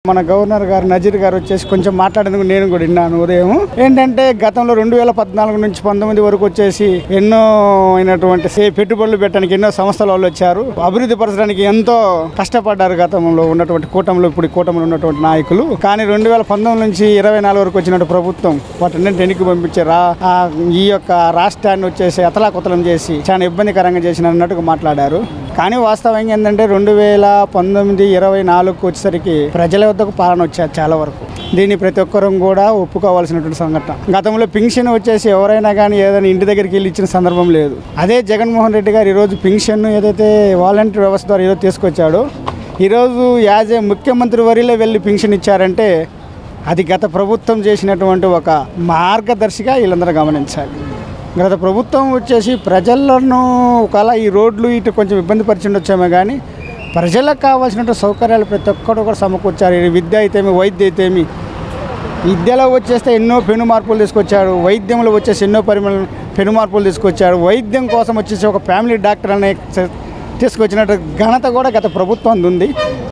మన గవర్నర్ గారు నజీర్ గారు వచ్చేసి కొంచెం మాట్లాడేందుకు నేను కూడా విన్నాను ఉదయం. ఏంటంటే గతంలో 2014 నుంచి 19 వరకు వచ్చేసి ఎన్నో అయినటువంటి పెట్టుబడులు పెట్టడానికి ఎన్నో సంస్థల వాళ్ళు వచ్చారు, అభివృద్ధి పరచడానికి ఎంతో కష్టపడ్డారు గతంలో ఉన్నటువంటి కూటమిలో. ఇప్పుడు కూటమిలో ఉన్నటువంటి నాయకులు కానీ 2019 నుంచి 24 వరకు వచ్చినటువంటి ప్రభుత్వం వాటిని వెనక్కి పంపించే ఈ యొక్క రాష్ట్రాన్ని వచ్చేసి అతలాకుతలం చేసి చాలా ఇబ్బందికరంగా చేసిన అన్నట్టుగా మాట్లాడారు. కానీ వాస్తవంగా ఏంటంటే 2019-24 వచ్చేసరికి ప్రజల వద్దకు పాలన వచ్చారు చాలా వరకు. దీన్ని ప్రతి ఒక్కరూ కూడా ఒప్పుకోవాల్సినటువంటి సంఘటన. గతంలో పింఛన్ వచ్చేసి ఎవరైనా కానీ ఏదైనా ఇంటి దగ్గరికి వెళ్ళి ఇచ్చిన సందర్భం లేదు. అదే జగన్మోహన్ రెడ్డి గారు ఈరోజు పింఛన్ ఏదైతే వాలంటీర్ వ్యవస్థ ద్వారా ఈరోజు తీసుకొచ్చాడో, ఈరోజు యాజ్ ఏ ముఖ్యమంత్రి వరిలో వెళ్ళి పింఛన్ ఇచ్చారంటే అది గత ప్రభుత్వం చేసినటువంటి ఒక మార్గదర్శిగా వీళ్ళందరూ గమనించాలి. గత ప్రభుత్వం వచ్చేసి ప్రజలను ఒకవేళ ఈ రోడ్లు ఇటు కొంచెం ఇబ్బంది పరిచిండొచ్చామే కానీ ప్రజలకు కావాల్సిన సౌకర్యాలు ప్రతి ఒక్కరు కూడా సమకూర్చారు. విద్య అయితేమి, వైద్య అయితేమి, విద్యలో వచ్చేస్తే ఎన్నో పెను మార్పులు తీసుకొచ్చాడు, వైద్యంలో వచ్చేసి ఎన్నో పెను మార్పులు తీసుకొచ్చాడు. వైద్యం కోసం వచ్చేసి ఒక ఫ్యామిలీ డాక్టర్ అనే తీసుకొచ్చినట్టు ఘనత కూడా గత ప్రభుత్వం ఉంది.